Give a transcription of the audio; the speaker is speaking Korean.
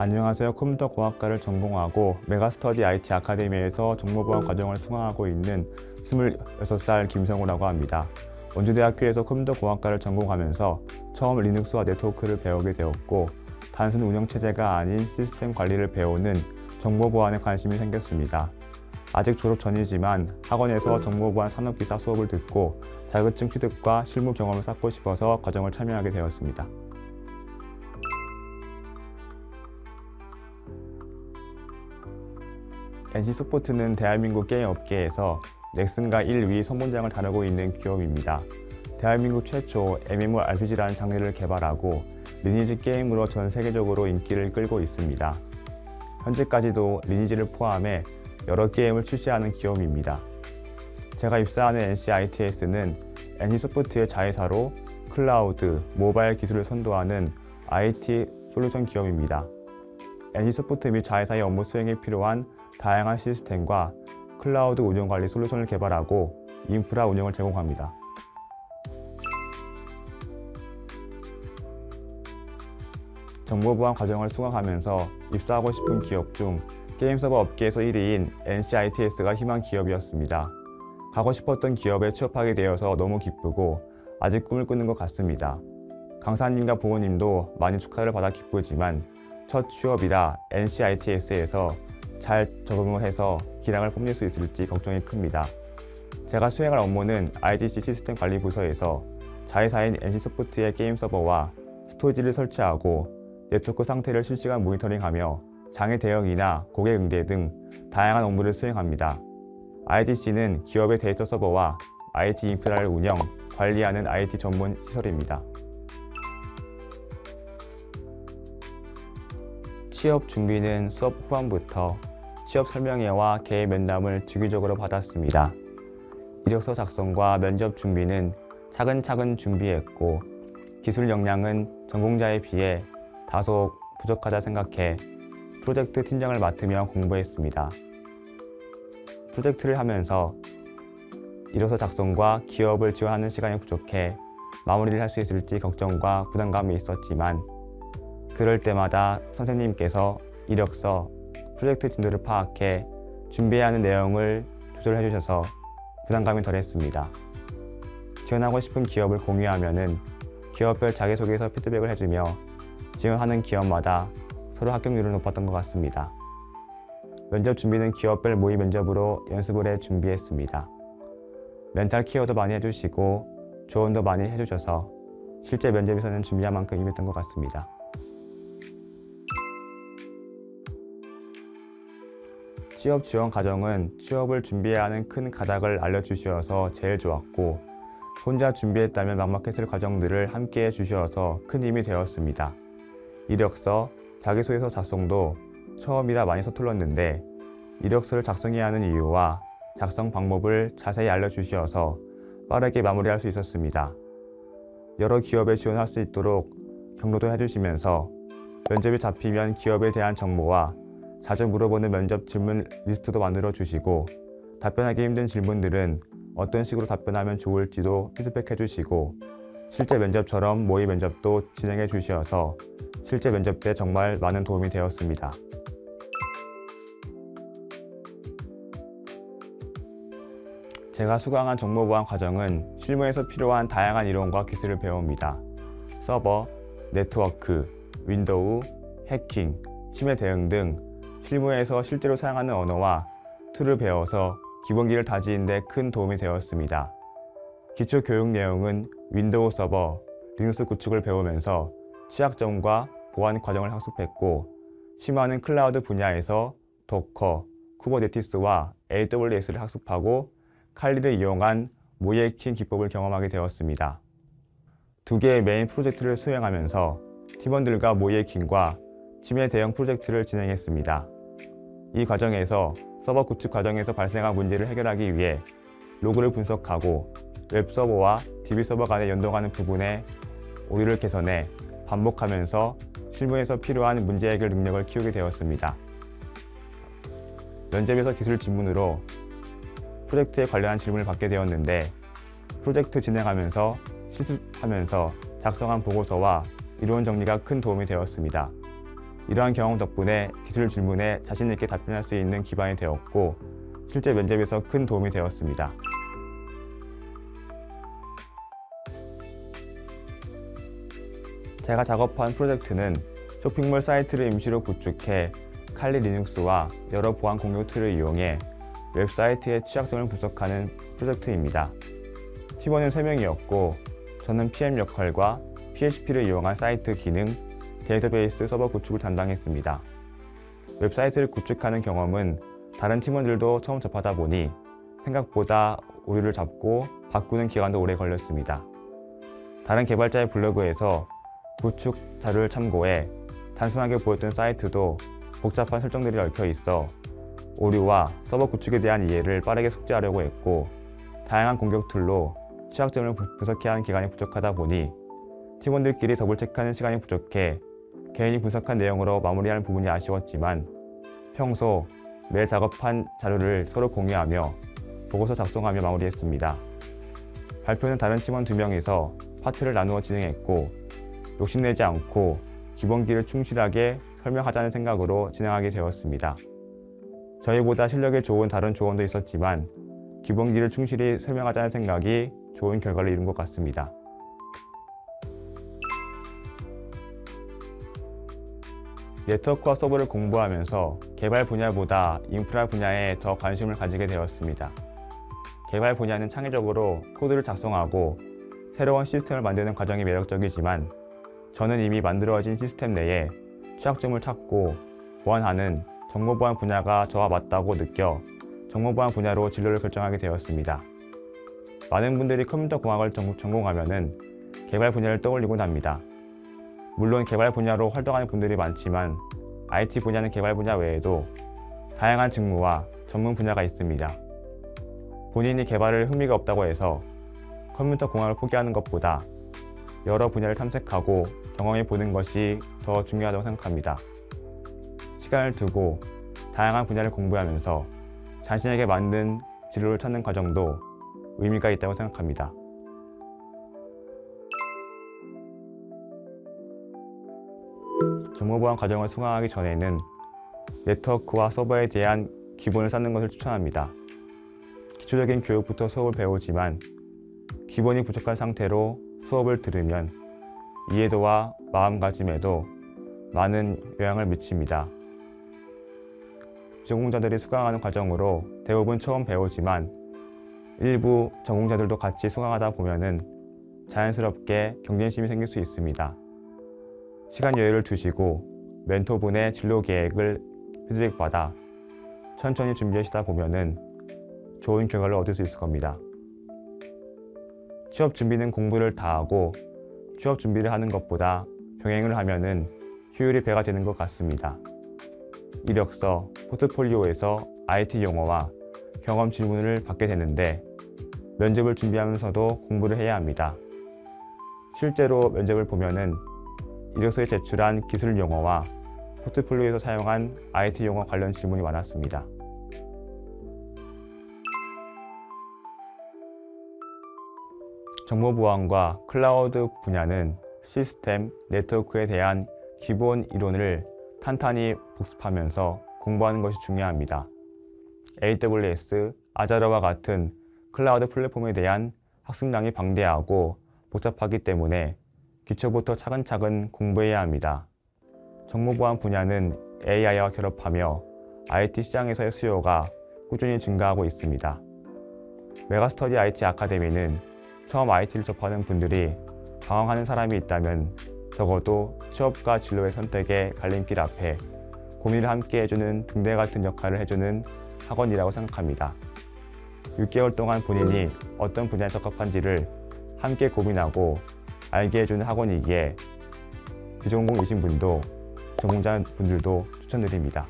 안녕하세요. 컴퓨터공학과를 전공하고 메가스터디 IT 아카데미에서 정보보안 과정을 수강하고 있는 26살 김성우라고 합니다. 원주대학교에서 컴퓨터공학과를 전공하면서 처음 리눅스와 네트워크를 배우게 되었고 단순 운영체제가 아닌 시스템 관리를 배우는 정보보안에 관심이 생겼습니다. 아직 졸업 전이지만 학원에서 정보보안 산업기사 수업을 듣고 자격증 취득과 실무 경험을 쌓고 싶어서 과정을 참여하게 되었습니다. NC소프트는 대한민국 게임 업계에서 넥슨과 1위 선봉장을 다루고 있는 기업입니다. 대한민국 최초 MMORPG라는 장르를 개발하고 리니지 게임으로 전 세계적으로 인기를 끌고 있습니다. 현재까지도 리니지를 포함해 여러 게임을 출시하는 기업입니다. 제가 입사하는 NCITS는 NC소프트의 자회사로 클라우드, 모바일 기술을 선도하는 IT 솔루션 기업입니다. NC소프트 및 자회사의 업무 수행에 필요한 다양한 시스템과 클라우드 운영관리 솔루션을 개발하고 인프라 운영을 제공합니다. 정보보안 과정을 수강하면서 입사하고 싶은 기업 중 게임 서버 업계에서 1위인 NCITS가 희망 기업이었습니다. 가고 싶었던 기업에 취업하게 되어서 너무 기쁘고 아직 꿈을 꾸는 것 같습니다. 강사님과 부모님도 많이 축하를 받아 기쁘지만 첫 취업이라 NCITS에서 잘 적응을 해서 기량을 뽐낼 수 있을지 걱정이 큽니다. 제가 수행할 업무는 IDC 시스템 관리 부서에서 자회사인 NC소프트의 게임 서버와 스토리지를 설치하고 네트워크 상태를 실시간 모니터링하며 장애 대응이나 고객 응대 등 다양한 업무를 수행합니다. IDC는 기업의 데이터 서버와 IT 인프라를 운영, 관리하는 IT 전문 시설입니다. 취업 준비는 수업 후반부터 취업 설명회와 개인 면담을 주기적으로 받았습니다. 이력서 작성과 면접 준비는 차근차근 준비했고 기술 역량은 전공자에 비해 다소 부족하다 생각해 프로젝트 팀장을 맡으며 공부했습니다. 프로젝트를 하면서 이력서 작성과 기업을 지원하는 시간이 부족해 마무리를 할 수 있을지 걱정과 부담감이 있었지만 그럴 때마다 선생님께서 이력서, 프로젝트 진도를 파악해 준비해야 하는 내용을 조절해 주셔서 부담감이 덜했습니다. 지원하고 싶은 기업을 공유하면은 기업별 자기소개서 피드백을 해주며 지원하는 기업마다 서로 합격률을 높았던 것 같습니다. 면접 준비는 기업별 모의 면접으로 연습을 해 준비했습니다. 멘탈 케어도 많이 해주시고 조언도 많이 해주셔서 실제 면접에서는 준비한 만큼 임했던 것 같습니다. 취업 지원 과정은 취업을 준비해야 하는 큰 가닥을 알려주셔서 제일 좋았고 혼자 준비했다면 막막했을 과정들을 함께 해주셔서 큰 힘이 되었습니다. 이력서, 자기소개서 작성도 처음이라 많이 서툴렀는데 이력서를 작성해야 하는 이유와 작성 방법을 자세히 알려주셔서 빠르게 마무리할 수 있었습니다. 여러 기업에 지원할 수 있도록 격려도 해주시면서 면접이 잡히면 기업에 대한 정보와 자주 물어보는 면접 질문 리스트도 만들어 주시고 답변하기 힘든 질문들은 어떤 식으로 답변하면 좋을지도 피드백해 주시고 실제 면접처럼 모의 면접도 진행해 주셔서 실제 면접 때 정말 많은 도움이 되었습니다. 제가 수강한 정보보안 과정은 실무에서 필요한 다양한 이론과 기술을 배웁니다. 서버, 네트워크, 윈도우, 해킹, 침해 대응 등 실무에서 실제로 사용하는 언어와 툴을 배워서 기본기를 다지는 데 큰 도움이 되었습니다. 기초 교육 내용은 윈도우 서버, 리눅스 구축을 배우면서 취약점과 보안 과정을 학습했고 심화는 클라우드 분야에서 도커, 쿠버네티스와 AWS를 학습하고 칼리를 이용한 모이해킹 기법을 경험하게 되었습니다. 두 개의 메인 프로젝트를 수행하면서 팀원들과 모이해킹과 침해 대응 프로젝트를 진행했습니다. 이 과정에서 서버 구축 과정에서 발생한 문제를 해결하기 위해 로그를 분석하고 웹서버와 DB서버 간에 연동하는 부분에 오류를 개선해 반복하면서 실무에서 필요한 문제 해결 능력을 키우게 되었습니다. 면접에서 기술 질문으로 프로젝트에 관련한 질문을 받게 되었는데 프로젝트 진행하면서 실습하면서 작성한 보고서와 이론 정리가 큰 도움이 되었습니다. 이러한 경험 덕분에 기술 질문에 자신 있게 답변할 수 있는 기반이 되었고 실제 면접에서 큰 도움이 되었습니다. 제가 작업한 프로젝트는 쇼핑몰 사이트를 임시로 구축해 칼리 리눅스와 여러 보안 공유 툴을 이용해 웹사이트의 취약점을 분석하는 프로젝트입니다. 팀원은 3명이었고 저는 PM 역할과 PHP를 이용한 사이트 기능, 데이터베이스 서버 구축을 담당했습니다. 웹사이트를 구축하는 경험은 다른 팀원들도 처음 접하다 보니 생각보다 오류를 잡고 바꾸는 기간도 오래 걸렸습니다. 다른 개발자의 블로그에서 구축 자료를 참고해 단순하게 보였던 사이트도 복잡한 설정들이 얽혀 있어 오류와 서버 구축에 대한 이해를 빠르게 숙지하려고 했고 다양한 공격 툴로 취약점을 분석해야 하는 기간이 부족하다 보니 팀원들끼리 더블 체크하는 시간이 부족해 개인이 분석한 내용으로 마무리하는 부분이 아쉬웠지만 평소 매일 작업한 자료를 서로 공유하며 보고서 작성하며 마무리했습니다. 발표는 다른 팀원 2명이서 파트를 나누어 진행했고 욕심내지 않고 기본기를 충실하게 설명하자는 생각으로 진행하게 되었습니다. 저희보다 실력이 좋은 다른 조원도 있었지만 기본기를 충실히 설명하자는 생각이 좋은 결과를 이룬 것 같습니다. 네트워크와 서버를 공부하면서 개발 분야보다 인프라 분야에 더 관심을 가지게 되었습니다. 개발 분야는 창의적으로 코드를 작성하고 새로운 시스템을 만드는 과정이 매력적이지만 저는 이미 만들어진 시스템 내에 취약점을 찾고 보완하는 정보보안 분야가 저와 맞다고 느껴 정보보안 분야로 진로를 결정하게 되었습니다. 많은 분들이 컴퓨터 공학을 전공하면 개발 분야를 떠올리곤 합니다. 물론 개발 분야로 활동하는 분들이 많지만 IT 분야는 개발 분야 외에도 다양한 직무와 전문 분야가 있습니다. 본인이 개발을 흥미가 없다고 해서 컴퓨터 공학을 포기하는 것보다 여러 분야를 탐색하고 경험해 보는 것이 더 중요하다고 생각합니다. 시간을 두고 다양한 분야를 공부하면서 자신에게 맞는 진로를 찾는 과정도 의미가 있다고 생각합니다. 정보보안 과정을 수강하기 전에는 네트워크와 서버에 대한 기본을 쌓는 것을 추천합니다. 기초적인 교육부터 수업을 배우지만 기본이 부족한 상태로 수업을 들으면 이해도와 마음가짐에도 많은 영향을 미칩니다. 전공자들이 수강하는 과정으로 대부분 처음 배우지만 일부 전공자들도 같이 수강하다 보면은 자연스럽게 경쟁심이 생길 수 있습니다. 시간 여유를 두시고 멘토분의 진로 계획을 피드백받아 천천히 준비하시다 보면은 좋은 결과를 얻을 수 있을 겁니다. 취업 준비는 공부를 다 하고 취업 준비를 하는 것보다 병행을 하면은 효율이 배가 되는 것 같습니다. 이력서, 포트폴리오에서 IT 용어와 경험 질문을 받게 되는데 면접을 준비하면서도 공부를 해야 합니다. 실제로 면접을 보면은 이력서에 제출한 기술 용어와 포트폴리오에서 사용한 IT 용어 관련 질문이 많았습니다. 정보보안과 클라우드 분야는 시스템, 네트워크에 대한 기본 이론을 탄탄히 복습하면서 공부하는 것이 중요합니다. AWS, 아자르와 같은 클라우드 플랫폼에 대한 학습량이 방대하고 복잡하기 때문에 기초부터 차근차근 공부해야 합니다. 정보보안 분야는 AI와 결합하며 IT 시장에서의 수요가 꾸준히 증가하고 있습니다. 메가스터디 IT 아카데미는 처음 IT를 접하는 분들이 방황하는 사람이 있다면 적어도 취업과 진로의 선택의 갈림길 앞에 고민을 함께 해주는 등대 같은 역할을 해주는 학원이라고 생각합니다. 6개월 동안 본인이 어떤 분야에 적합한지를 함께 고민하고 알게 해주는 학원이기에 비전공이신 분도 전공자 분들도 추천드립니다.